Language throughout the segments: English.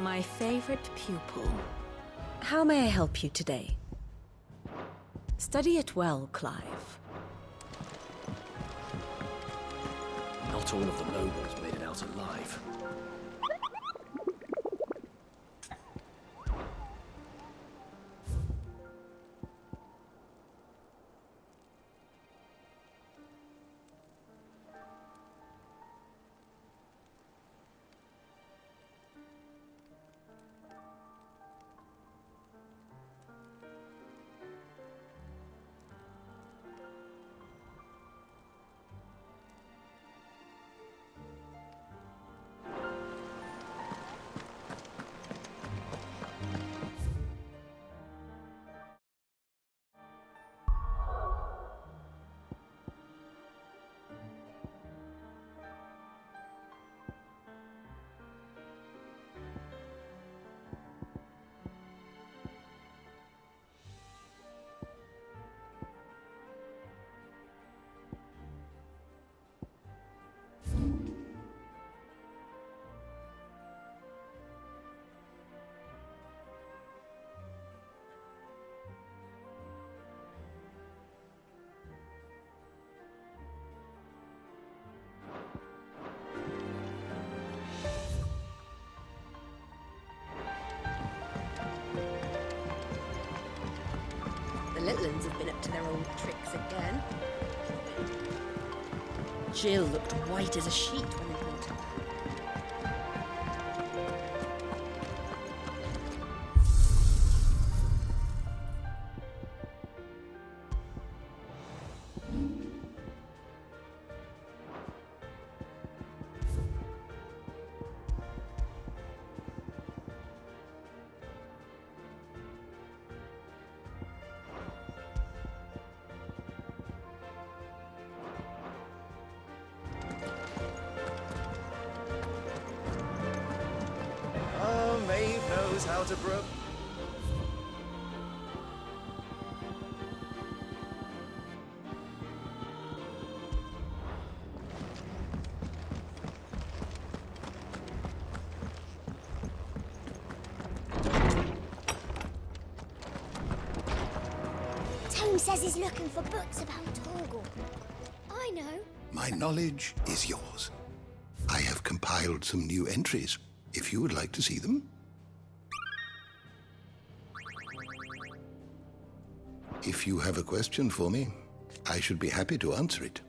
My favorite pupil. How may I help you today? Study it well, Clive. Not all of the nobles made it out alive. The Litlins have been up to their old tricks again. Jill looked white as a sheet when they brought her back. Oh, Maeve knows how to brook. Tone says he's looking for books about Torgal. I know. My knowledge is yours. I have compiled some new entries, if you would like to see them. If you have a question for me, I should be happy to answer it.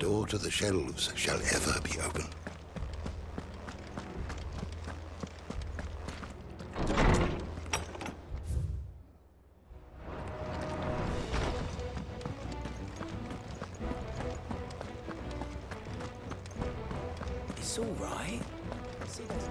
door to the shelves shall ever be open. It's all right. See, there's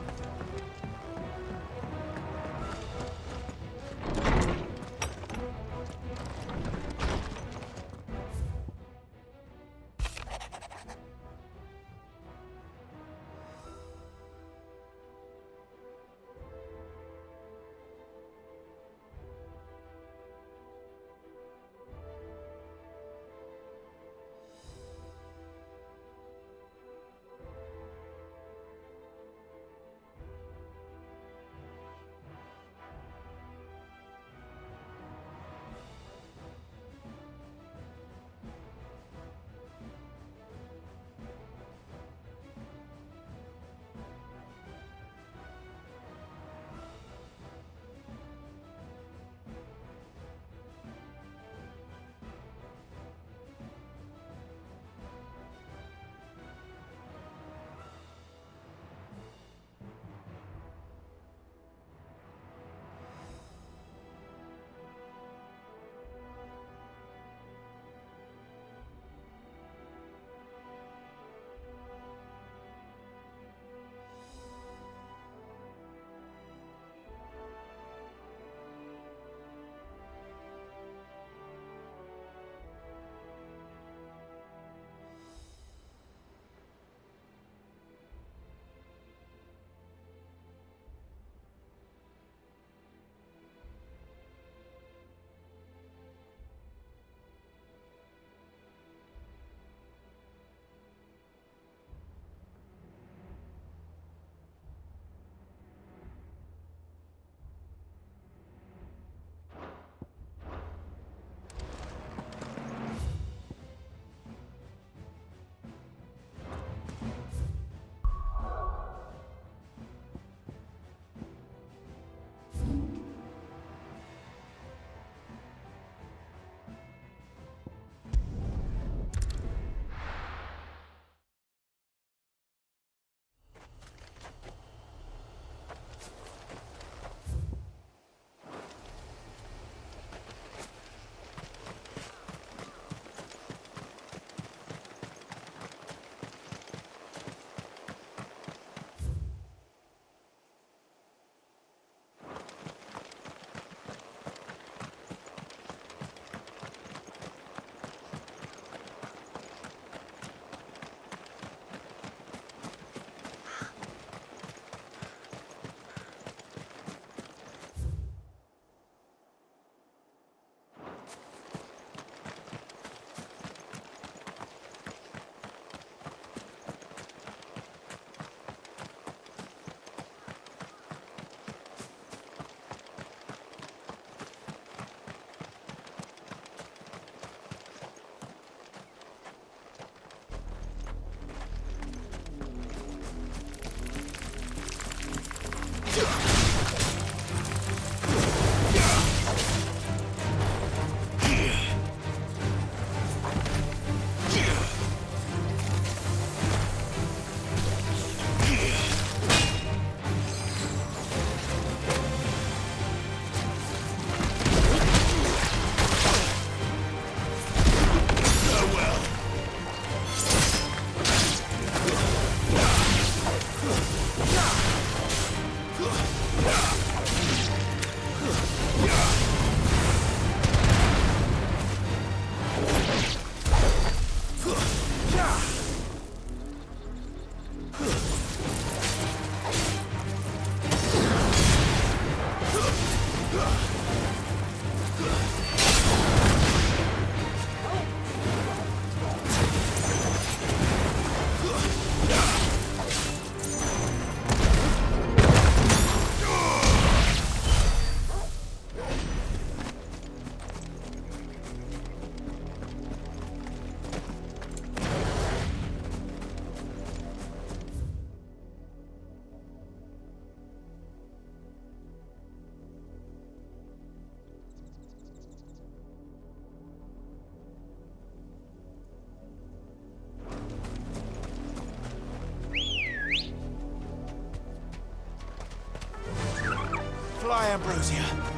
Ambrosia.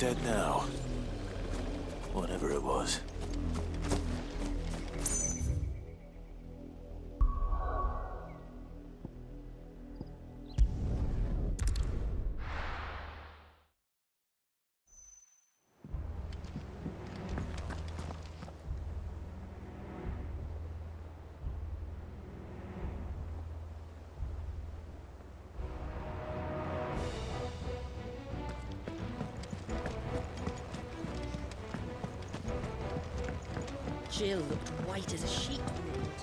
dead now. Whatever it was. Jill looked white as a sheet when they brought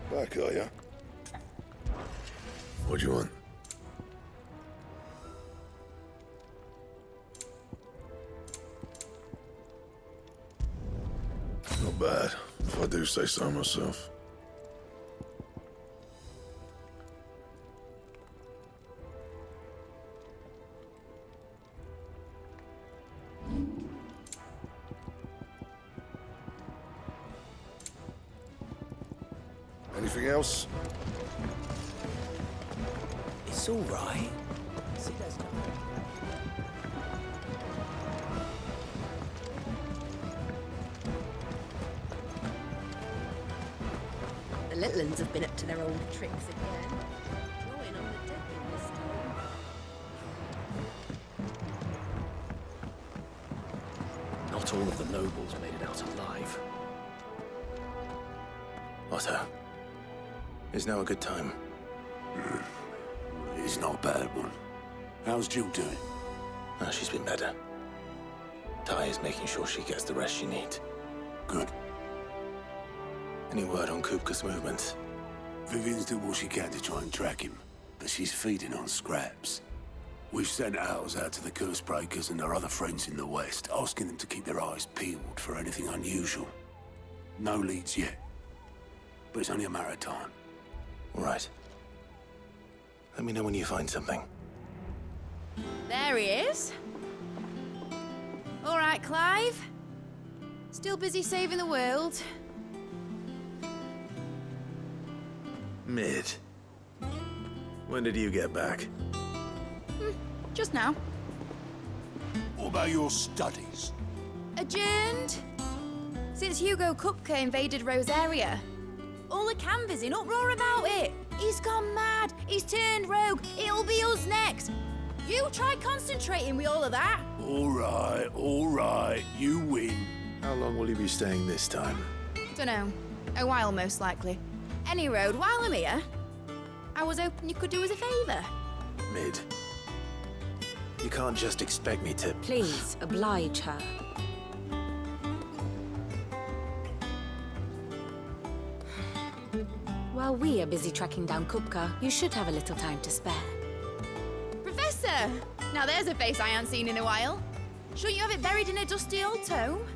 her. Back, are ya? What do you want? Not bad, if I do say so myself. Anything else? It's all right. The little uns have been up to their old tricks again. Drawing on the decking this time. Not all of the nobles made it out alive. Otto, is now a good time? It's not a bad one. How's Jill doing? Oh, she's been better. Ty is making sure she gets the rest she needs. Good. Any word on Kupka's movements? Vivian's doing what she can to try and track him, but she's feeding on scraps. We've sent ours out to the curse breakers and our other friends in the west, asking them to keep their eyes peeled for anything unusual. No leads yet, but it's only a matter of time. All right. Let me know when you find something. There he is. All right, Clive. Still busy saving the world. Mid. When did you get back? Just now. What about your studies? Adjourned. Since Hugo Kupka invaded Rosaria. All the canvass in uproar about it. He's gone mad. He's turned rogue. It'll be us next. You try concentrating with all of that. All right. You win. How long will you be staying this time? Dunno. A while, most likely. Any road, while I'm here, I was hoping you could do us a favour. Mid. You can't just expect me to... Please, oblige her. While we are busy tracking down Kupka, you should have a little time to spare. Professor! Now there's a face I haven't seen in a while. Shouldn't you have it buried in a dusty old tome?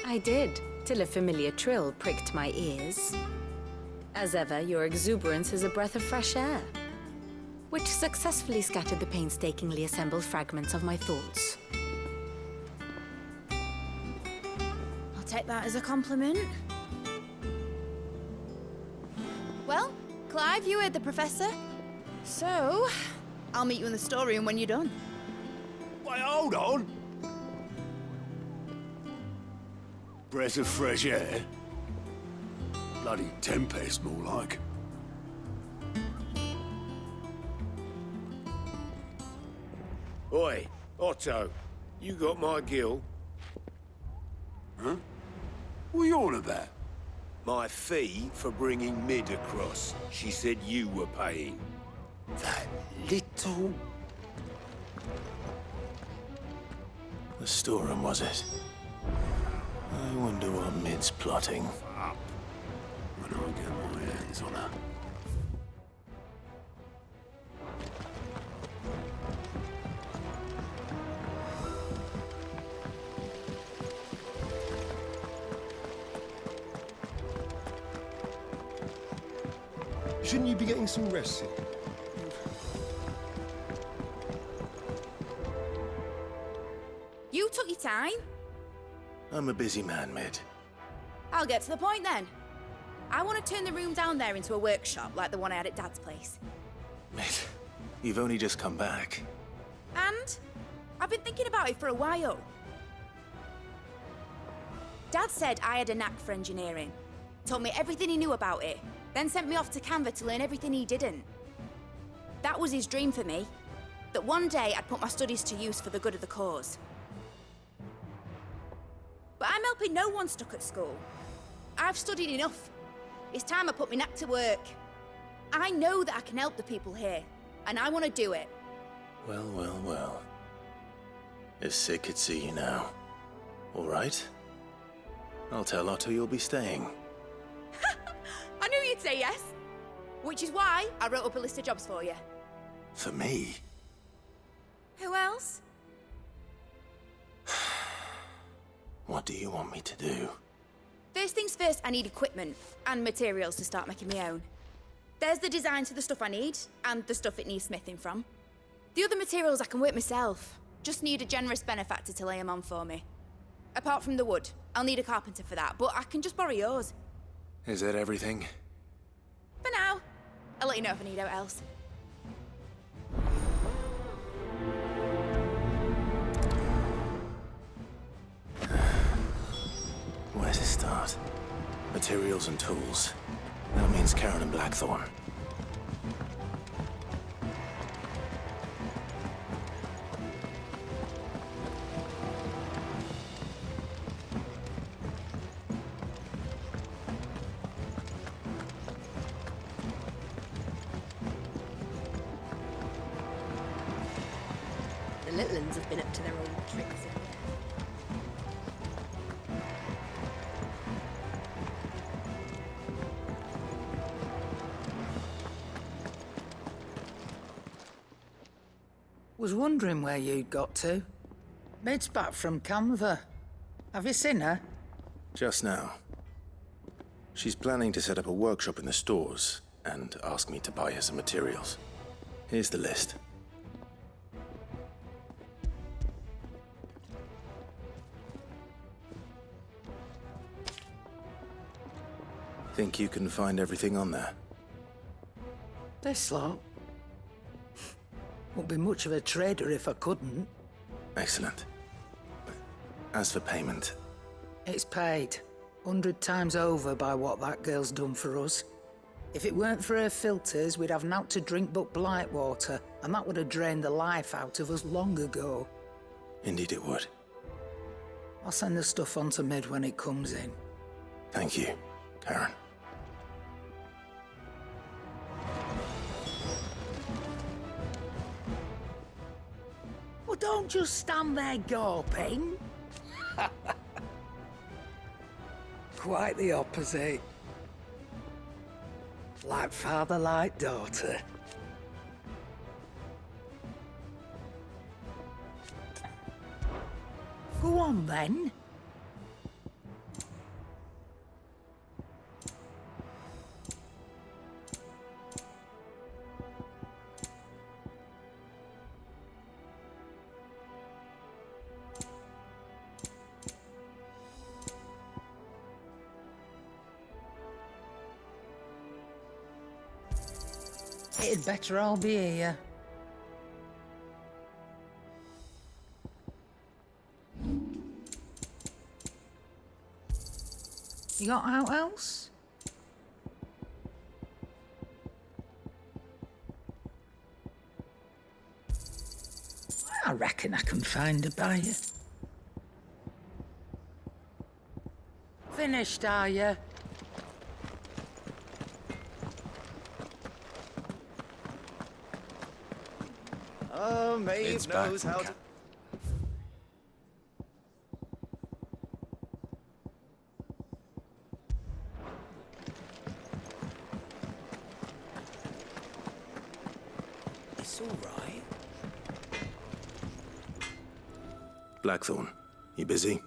I did, till a familiar trill pricked my ears. As ever, your exuberance is a breath of fresh air, which successfully scattered the painstakingly assembled fragments of my thoughts. I'll take that as a compliment. Well, Clive, you heard the professor. So, I'll meet you in the storeroom when you're done. Wait, hold on. Breath of fresh air? Bloody tempest, more like. Oi, Otto, you got my gill? Huh? What are you on about? My fee for bringing Mid across. She said you were paying. That little... The storeroom, was it? I wonder what Mid's plotting. Up. When I get my hands on her. Shouldn't you be getting some rest soon? You took your time. I'm a busy man, Mid. I'll get to the point then. I want to turn the room down there into a workshop like the one I had at Dad's place. Mate, you've only just come back. And I've been thinking about it for a while. Dad said I had a knack for engineering. Told me everything he knew about it, then sent me off to Canva to learn everything he didn't. That was his dream for me. That one day I'd put my studies to use for the good of the cause. But I'm helping no one stuck at school. I've studied enough. It's time I put my knack to work. I know that I can help the people here, and I want to do it. Well, well, well. If Sid could see you now. All right. I'll tell Otto you'll be staying. I knew you'd say yes. Which is why I wrote up a list of jobs for you. For me? Who else? What do you want me to do? First things first, I need equipment and materials to start making my own. There's the designs for the stuff I need, and the stuff it needs smithing from. The other materials I can work myself. Just need a generous benefactor to lay them on for me. Apart from the wood, I'll need a carpenter for that, but I can just borrow yours. Is that everything? For now. I'll let you know if I need out else. Where to start? Materials and tools. That means Karen and Blackthorn. The little uns have been up to their old tricks again. Was wondering where you'd got to. Mid's back from Canva. Have you seen her? Just now. She's planning to set up a workshop in the stores and ask me to buy her some materials. Here's the list. Think you can find everything on there? This lot. Won't be much of a trader if I couldn't. Excellent. As for payment... It's paid. 100 times over by what that girl's done for us. If it weren't for her filters, we'd have naught to drink but blight water, and that would have drained the life out of us long ago. Indeed it would. I'll send the stuff on to Mid when it comes in. Thank you, Karen. Well, don't just stand there gawping. Quite the opposite. Like father, like daughter. Go on, then. It'd better all be here. You got out else? I reckon I can find a buyer. Finished, are you? Maeve knows how to... It's all right. Blackthorn, you busy?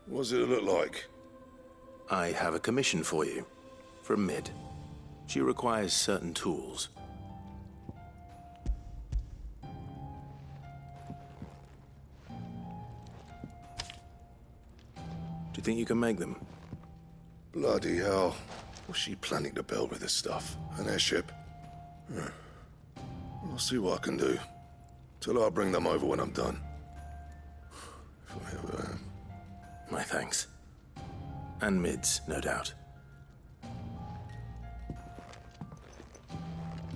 What does it look like? I have a commission for you. From Mid. She requires certain tools. Do you think you can make them? Bloody hell. What's she planning to build with this stuff? An airship? I'll see what I can do. Tell her I'll bring them over when I'm done. If I ever am. My thanks. And Mid's, no doubt.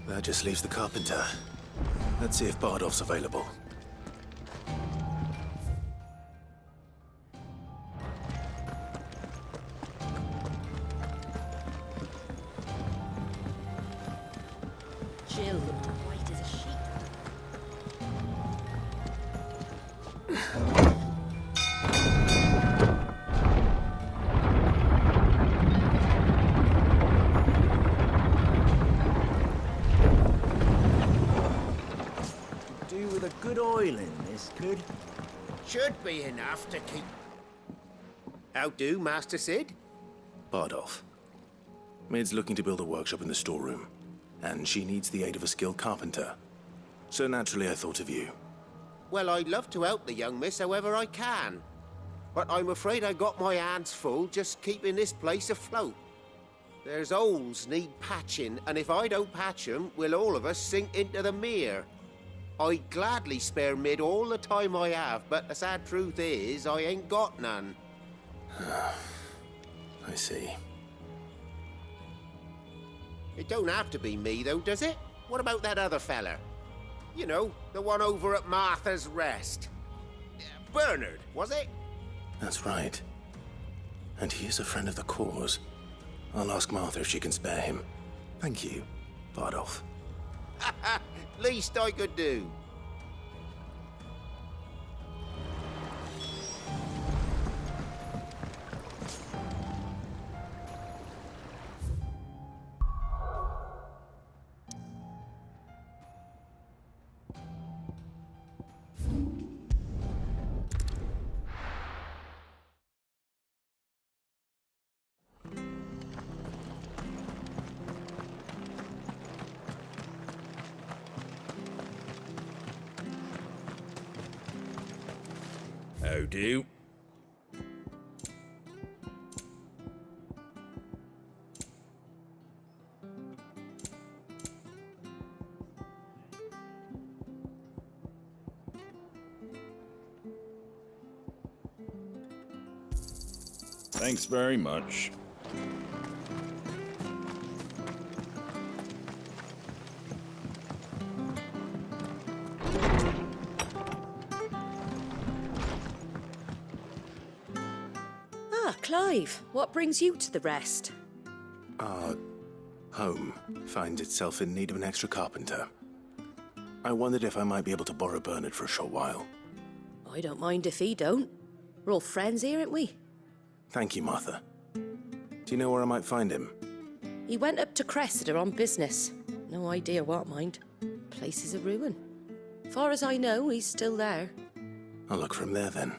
That just leaves the carpenter. Let's see if Bardolph's available. Jill looked white as a sheet. Do with a good oil in this, could? Should be enough to keep... How do, Master Sid? Bardolph. Mid's looking to build a workshop in the storeroom, and she needs the aid of a skilled carpenter. So naturally I thought of you. Well, I'd love to help the young miss however I can. But I'm afraid I got my hands full just keeping this place afloat. There's holes need patching, and if I don't patch them, we'll all of us sink into the mere. I'd gladly spare Mid all the time I have, but the sad truth is, I ain't got none. I see. It don't have to be me, though, does it? What about that other fella? You know, the one over at Martha's Rest. Bernard, was it? That's right. And he is a friend of the cause. I'll ask Martha if she can spare him. Thank you, Bardolph. Least I could do. How do? Thanks very much. Clive, what brings you to the Rest? Our home finds itself in need of an extra carpenter. I wondered if I might be able to borrow Bernard for a short while. I don't mind if he don't. We're all friends here, aren't we? Thank you, Martha. Do you know where I might find him? He went up to Cressida on business. No idea what, mind. Place is a ruin. Far as I know, he's still there. I'll look for him there then.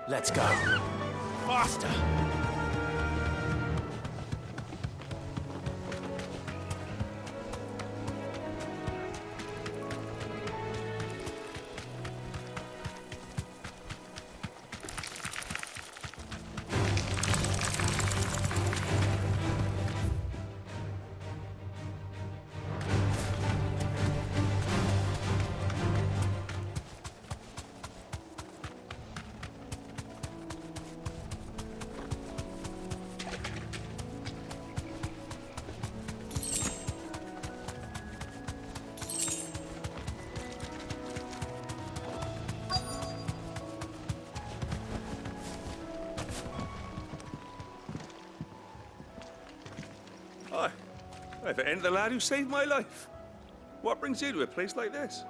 Let's go. Faster! Hi. If it ain't the lad who saved my life. What brings you to a place like this?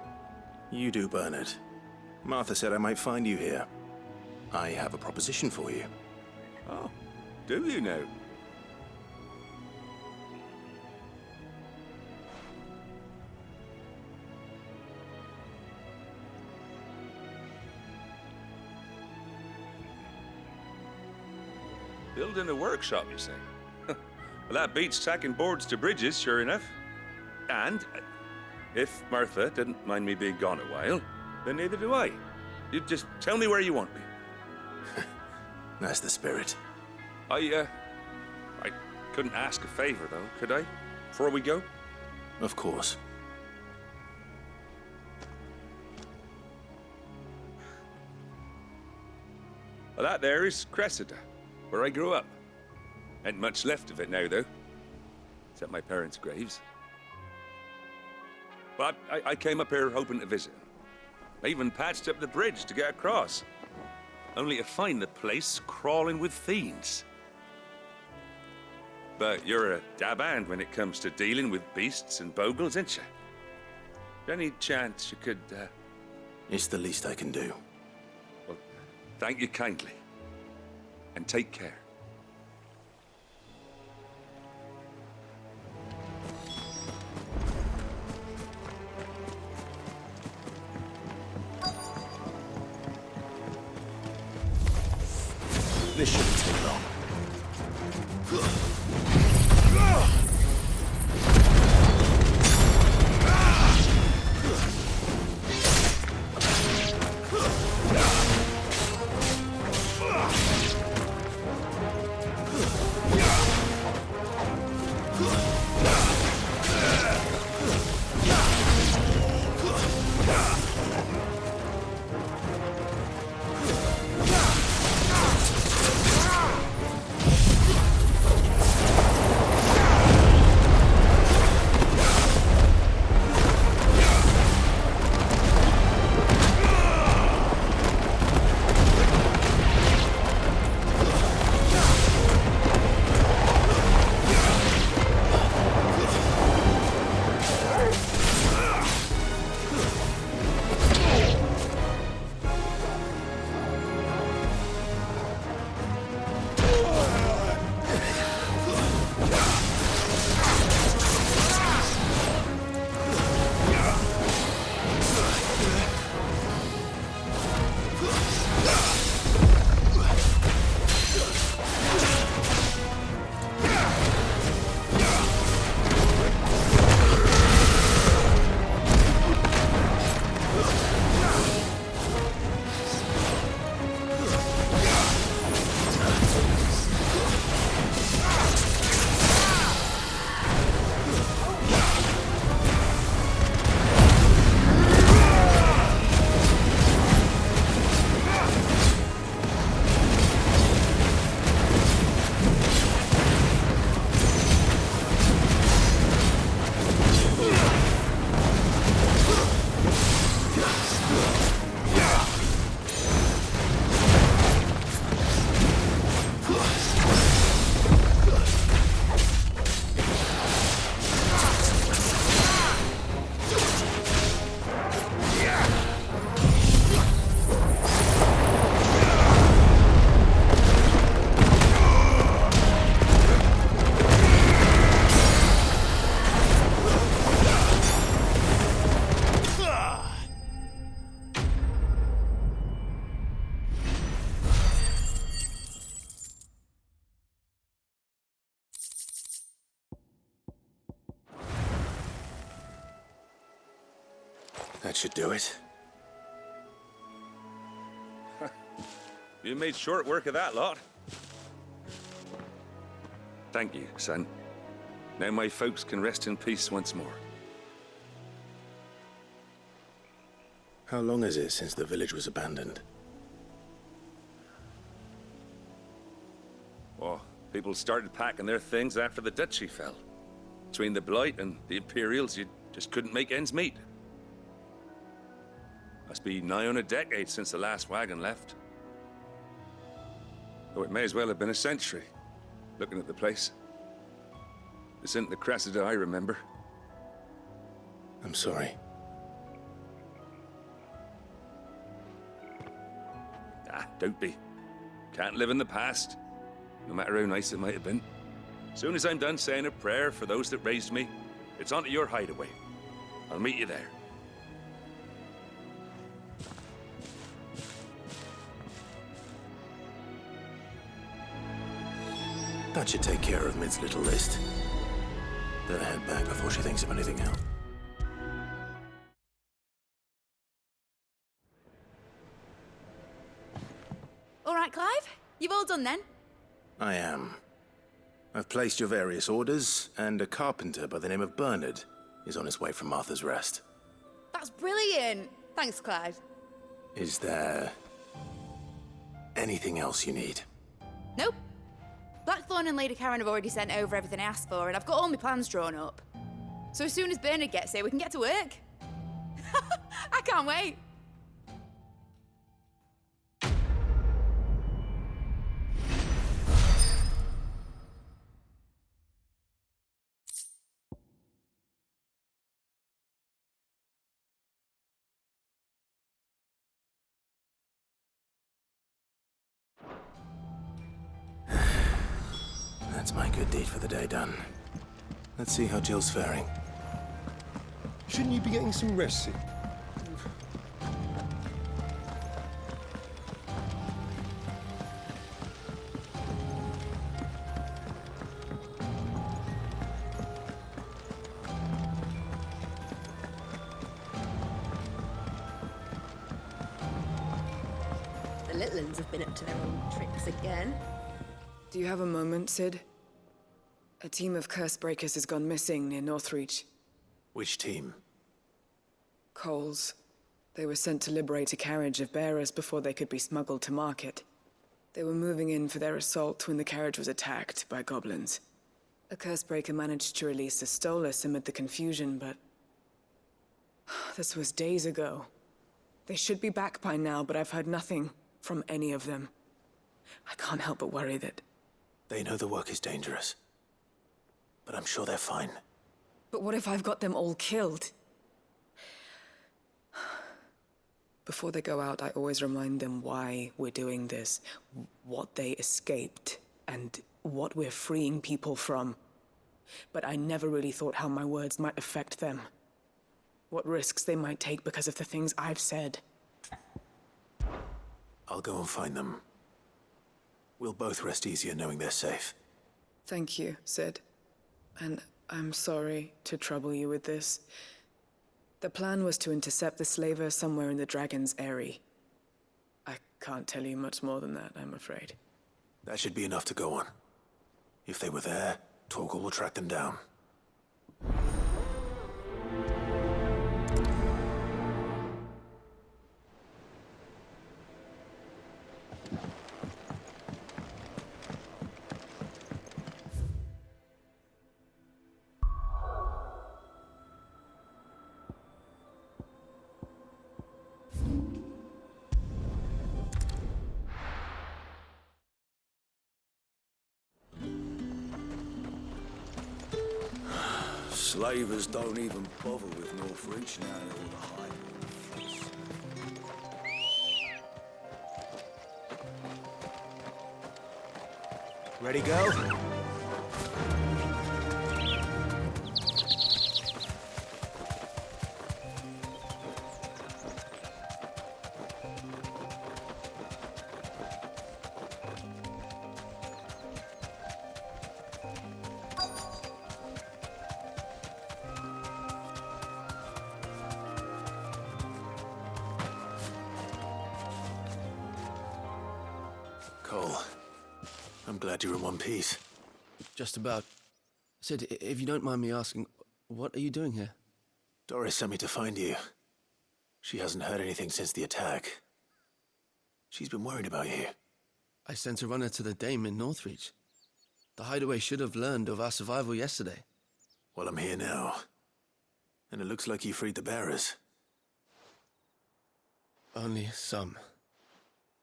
You do, Bernard. Martha said I might find you here. I have a proposition for you. Oh, do you now? Building a workshop, you say? Well, that beats tacking boards to bridges, sure enough. And if Martha didn't mind me being gone a while, then neither do I. You just tell me where you want me. That's the spirit. I couldn't ask a favor, though, could I? Before we go? Of course. Well, that there is Cressida, where I grew up. Ain't much left of it now, though. Except my parents' graves. But I came up here hoping to visit. I even patched up the bridge to get across. Only to find the place crawling with fiends. But you're a dab hand when it comes to dealing with beasts and bogles, ain't you? Any chance you could, It's the least I can do. Well, thank you kindly. And take care. This shouldn't take long. That should do it. You made short work of that lot. Thank you, son. Now my folks can rest in peace once more. How long is it since the village was abandoned? Well, people started packing their things after the duchy fell. Between the Blight and the Imperials, you just couldn't make ends meet. Must be nigh on a decade since the last wagon left. Though it may as well have been a century, looking at the place. This isn't the Cressida I remember. I'm sorry. Don't be. Can't live in the past, no matter how nice it might have been. As soon as I'm done saying a prayer for those that raised me, it's onto your hideaway. I'll meet you there. That should take care of Mid's little list. Better head back before she thinks of anything else. All right, Clive? You've all done then? I am. I've placed your various orders, and a carpenter by the name of Bernard is on his way from Martha's Rest. That's brilliant. Thanks, Clive. Is there anything else you need? Nope. Blackthorn and Lady Karen have already sent over everything I asked for, and I've got all my plans drawn up. So as soon as Bernard gets here, we can get to work. I can't wait. That's my good deed for the day done. Let's see how Jill's faring. Shouldn't you be getting some rest, Sid? The little uns have been up to their own tricks again. Do you have a moment, Sid? A team of curse breakers has gone missing near Northreach. Which team? Coles. They were sent to liberate a carriage of bearers before they could be smuggled to market. They were moving in for their assault when the carriage was attacked by goblins. A curse breaker managed to release a Stolus amid the confusion, but... this was days ago. They should be back by now, but I've heard nothing from any of them. I can't help but worry that... They know the work is dangerous. But I'm sure they're fine. But what if I've got them all killed? Before they go out, I always remind them why we're doing this, what they escaped, and what we're freeing people from. But I never really thought how my words might affect them. What risks they might take because of the things I've said. I'll go and find them. We'll both rest easier knowing they're safe. Thank you, Sid. And I'm sorry to trouble you with this. The plan was to intercept the slaver somewhere in the Dragon's Eyrie. I can't tell you much more than that, I'm afraid. That should be enough to go on. If they were there, Torgal will track them down. Slavers don't even bother with Northreach now all the hype. Ready, go? Cole, I'm glad you're in one piece. Just about. Sid, if you don't mind me asking, what are you doing here? Doris sent me to find you. She hasn't heard anything since the attack. She's been worried about you. I sent a runner to the Dame in Northreach. The hideaway should have learned of our survival yesterday. Well, I'm here now. And it looks like you freed the bearers. Only some.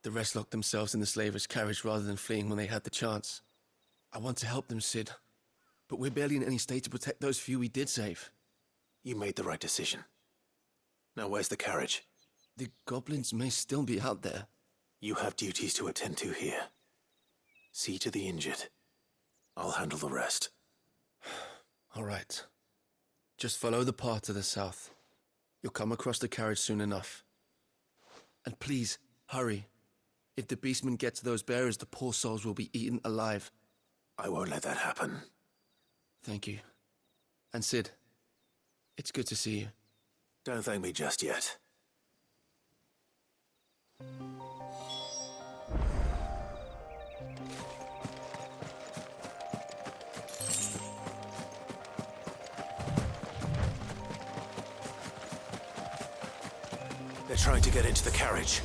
The rest locked themselves in the slaver's carriage rather than fleeing when they had the chance. I want to help them, Sid. But we're barely in any state to protect those few we did save. You made the right decision. Now where's the carriage? The goblins may still be out there. You have duties to attend to here. See to the injured. I'll handle the rest. All right. Just follow the path to the south. You'll come across the carriage soon enough. And please, hurry. If the beastmen get to those bearers, the poor souls will be eaten alive. I won't let that happen. Thank you. And Sid, it's good to see you. Don't thank me just yet. They're trying to get into the carriage.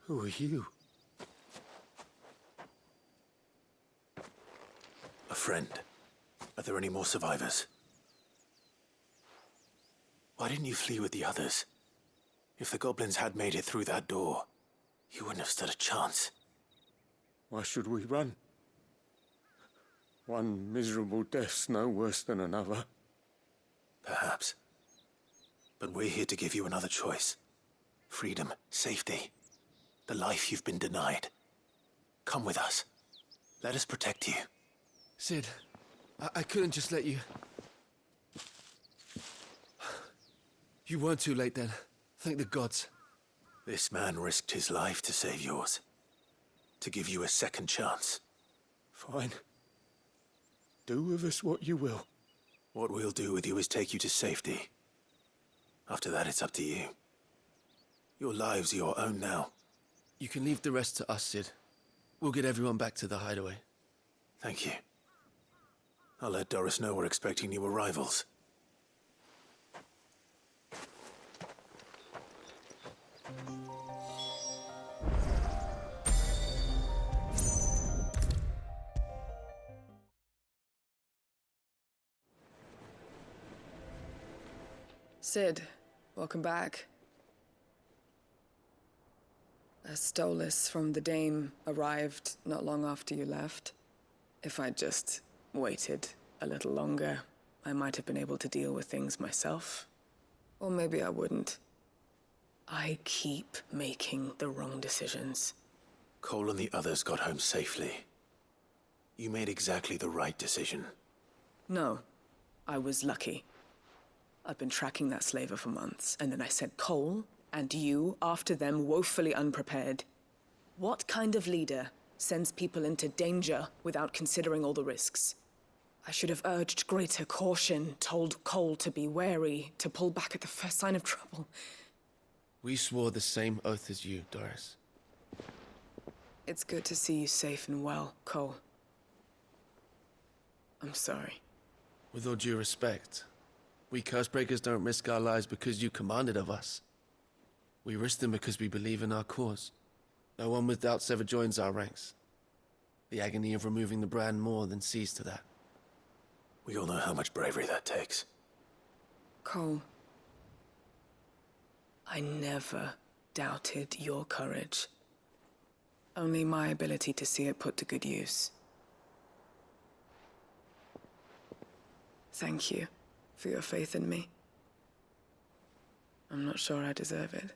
Who are you? A friend. Are there any more survivors? Why didn't you flee with the others? If the goblins had made it through that door, you wouldn't have stood a chance. Why should we run? One miserable death's no worse than another. Perhaps. But we're here to give you another choice. Freedom, safety, the life you've been denied. Come with us. Let us protect you. Sid, I couldn't just let you... You weren't too late then. Thank the gods. This man risked his life to save yours. To give you a second chance. Fine. Do with us what you will. What we'll do with you is take you to safety. After that, it's up to you. Your lives are your own now. You can leave the rest to us, Sid. We'll get everyone back to the hideaway. Thank you. I'll let Doris know we're expecting new arrivals. Sid, welcome back. A Stolas from the Dame arrived not long after you left. If I'd just waited a little longer, I might have been able to deal with things myself. Or maybe I wouldn't. I keep making the wrong decisions. Cole and the others got home safely. You made exactly the right decision. No, I was lucky. I've been tracking that slaver for months, and then I sent Cole and you after them, woefully unprepared. What kind of leader sends people into danger without considering all the risks? I should have urged greater caution, told Cole to be wary, to pull back at the first sign of trouble. We swore the same oath as you, Doris. It's good to see you safe and well, Cole. I'm sorry. With all due respect, we Cursebreakers don't risk our lives because you commanded of us. We risk them because we believe in our cause. No one with doubts ever joins our ranks. The agony of removing the brand more than sees to that. We all know how much bravery that takes. Cole, I never doubted your courage. Only my ability to see it put to good use. Thank you for your faith in me. I'm not sure I deserve it.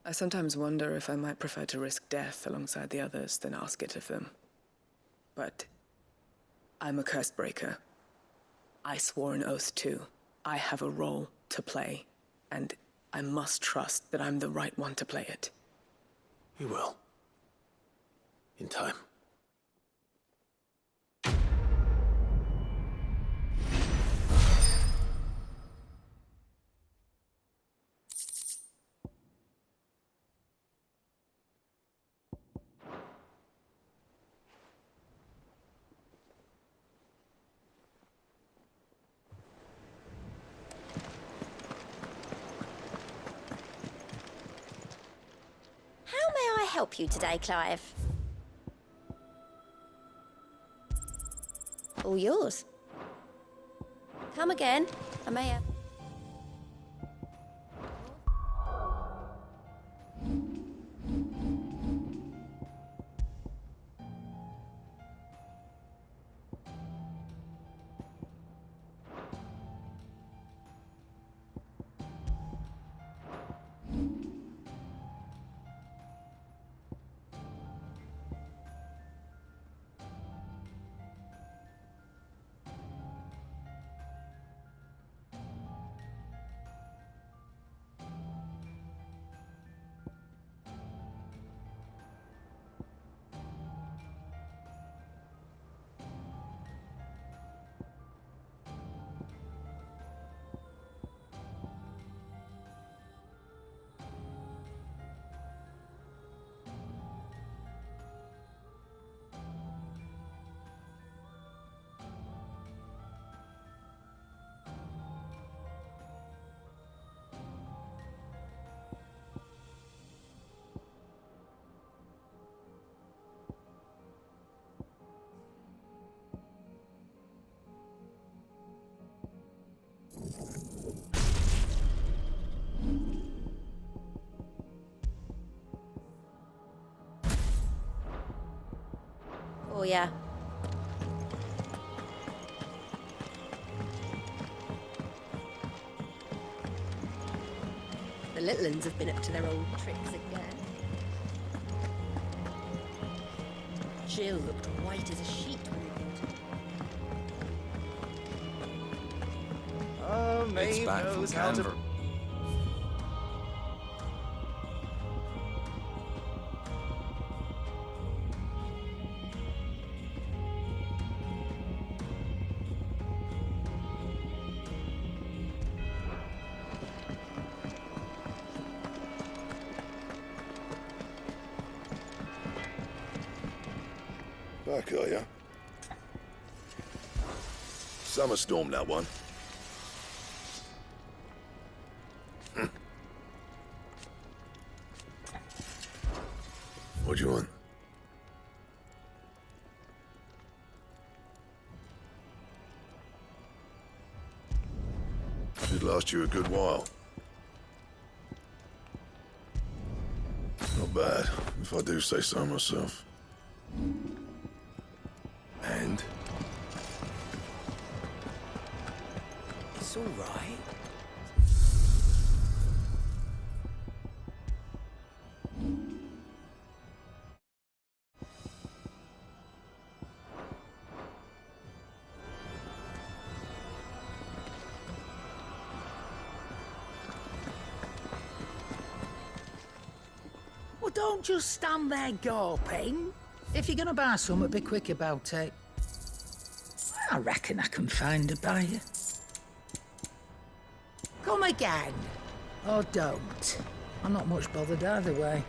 I sometimes wonder if I might prefer to risk death alongside the others than ask it of them. But I'm a curse breaker. I swore an oath too. I have a role to play, and I must trust that I'm the right one to play it. You will. In time. How may I help you today, Clive? All yours. Come again. I may have... Oh, yeah. The little uns have been up to their old tricks again. Jill looked white as a sheet when we bought her. Maeve knows how to... Back, are ya? Summer storm, that one. What do you want? Should last you a good while. Not bad, if I do say so myself. And? It's all right. Well, don't just stand there gawping. If you're gonna buy something, be quick about it. I reckon I can find a buyer. Come again. Or don't. I'm not much bothered either way.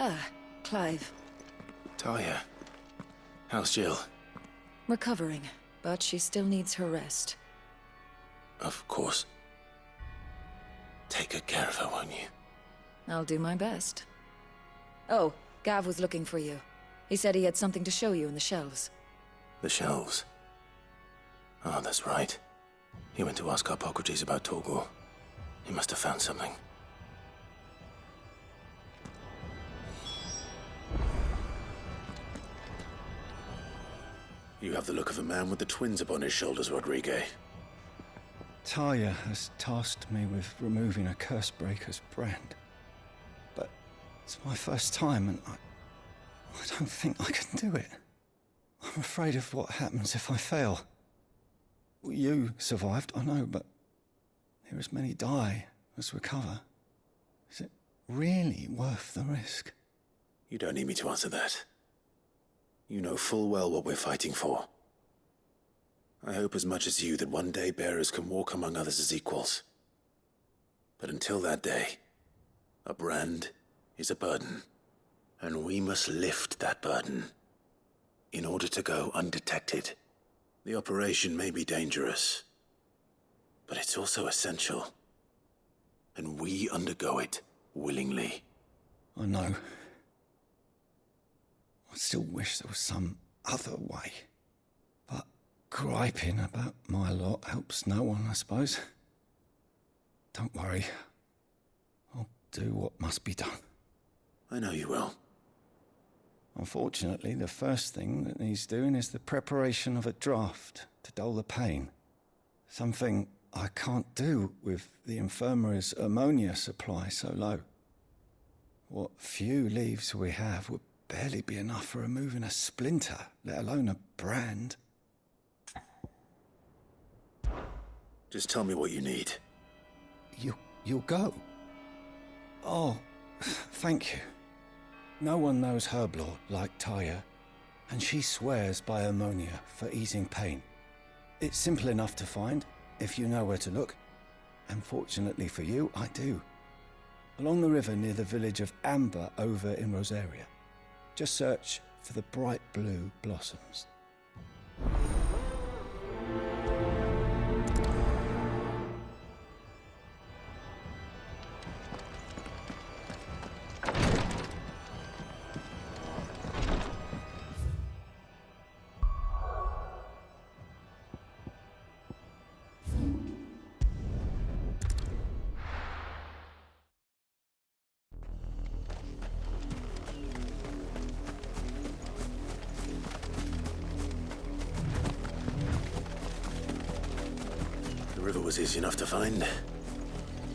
Ah, Clive. Talia. How's Jill? Recovering, but she still needs her rest. Of course. take good care of her, won't you? I'll do my best. Oh, Gav was looking for you. He said he had something to show you in the shelves. The shelves? Oh, that's right. He went to ask Hippocrates about Torgor. He must have found something. You have the look of a man with the twins upon his shoulders, Rodrigue. Talia has tasked me with removing a Cursebreaker's brand. But it's my first time, and I don't think I can do it. I'm afraid of what happens if I fail. You survived, I know, but there as many die as recover. Is it really worth the risk? You don't need me to answer that. You know full well what we're fighting for. I hope as much as you that one day bearers can walk among others as equals. But until that day, a brand is a burden, and we must lift that burden in order to go undetected. The operation may be dangerous, but it's also essential, and we undergo it willingly. I know. I still wish there was some other way. But griping about my lot helps no one, I suppose. Don't worry. I'll do what must be done. I know you will. Unfortunately, the first thing that needs doing is the preparation of a draft to dull the pain. Something I can't do with the infirmary's ammonia supply so low. What few leaves we have would barely be enough for removing a splinter, let alone a brand. Just tell me what you need. You'll go? Oh, thank you. No one knows Herblord like Taya, and she swears by ammonia for easing pain. It's simple enough to find, if you know where to look. And fortunately for you, I do. Along the river near the village of Amber over in Rosaria. Just search for the bright blue blossoms. The river was easy enough to find.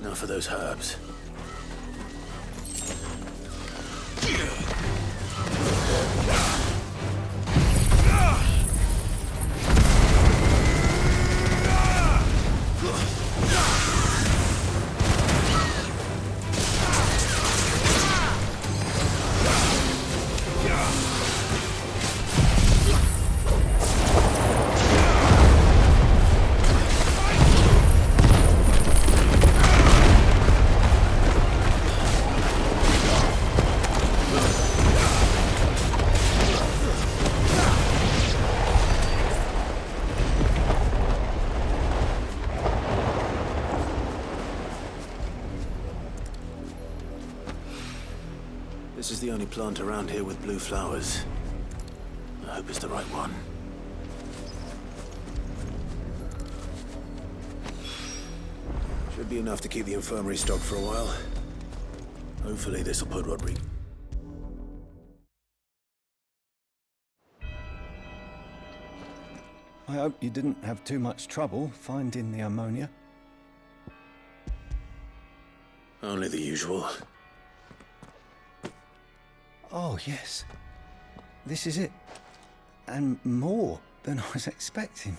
Now for those herbs. This is the only plant around here with blue flowers. I hope it's the right one. Should be enough to keep the infirmary stocked for a while. Hopefully this'll put Rodrigue. I hope you didn't have too much trouble finding the ammonia. Only the usual. Oh, yes. This is it. And more than I was expecting.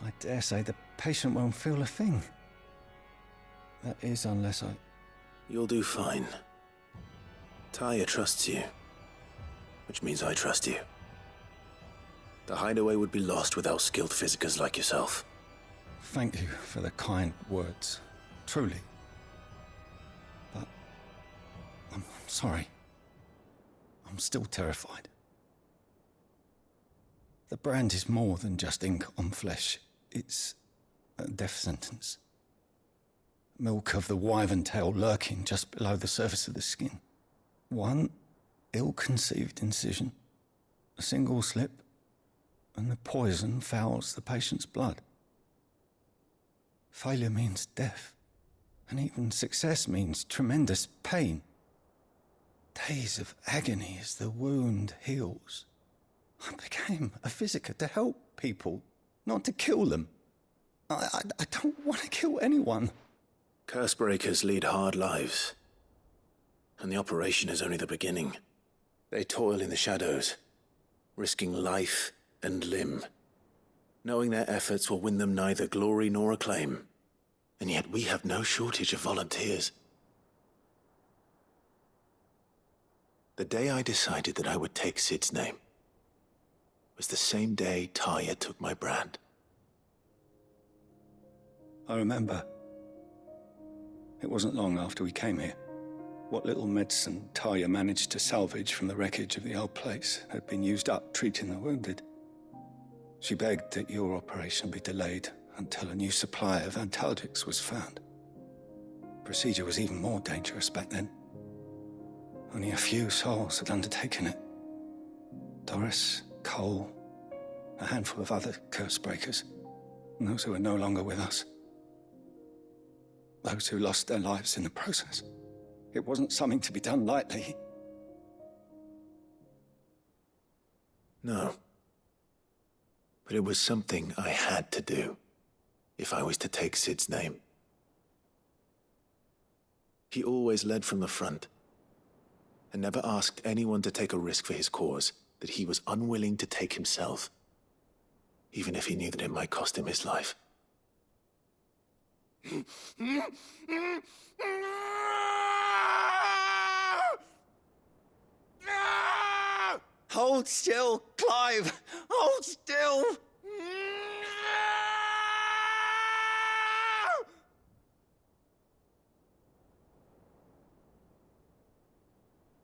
I dare say the patient won't feel a thing. That is, unless I... You'll do fine. Taya trusts you, which means I trust you. The hideaway would be lost without skilled physicers like yourself. Thank you for the kind words. Truly. But... I'm sorry. I'm still terrified. The brand is more than just ink on flesh. It's a death sentence. milk of the wyvern tail lurking just below the surface of the skin. One ill-conceived incision, a single slip, and the poison fouls the patient's blood. Failure means death, and even success means tremendous pain. Days of agony as the wound heals. I became a physicker to help people, not to kill them. I don't want to kill anyone. Cursebreakers lead hard lives, and the operation is only the beginning. They toil in the shadows, risking life and limb, knowing their efforts will win them neither glory nor acclaim. And yet we have no shortage of volunteers. The day I decided that I would take Sid's name was the same day Taya took my brand. I remember. It wasn't long after we came here. What little medicine Taya managed to salvage from the wreckage of the old place had been used up treating the wounded. She begged that your operation be delayed until a new supply of antalgics was found. Procedure was even more dangerous back then. Only a few souls had undertaken it. Doris, Cole, a handful of other Cursebreakers, and those who are no longer with us. Those who lost their lives in the process. It wasn't something to be done lightly. No. But it was something I had to do if I was to take Sid's name. He always led from the front and never asked anyone to take a risk for his cause that he was unwilling to take himself, even if he knew that it might cost him his life. Hold still, Clive! Hold still!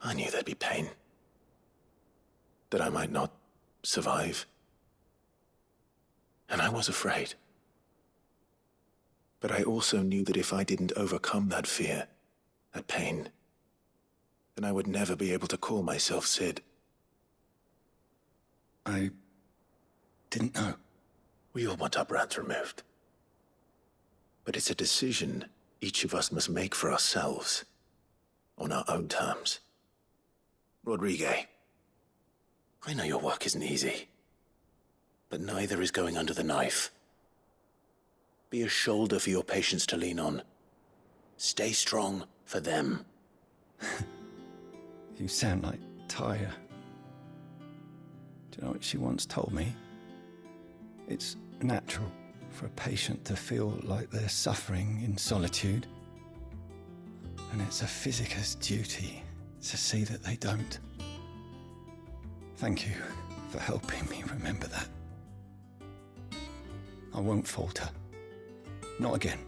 I knew there'd be pain. That I might not survive. And I was afraid. But I also knew that if I didn't overcome that fear, that pain, then I would never be able to call myself Sid. I didn't know. We all want our brands removed. But it's a decision each of us must make for ourselves, on our own terms. Rodrigue, I know your work isn't easy, but neither is going under the knife. Be a shoulder for your patients to lean on. Stay strong for them. You sound like Taya. Do you know what she once told me? It's natural for a patient to feel like they're suffering in solitude. And it's a physicker's duty to see that they don't. Thank you for helping me remember that. I won't falter. Not again.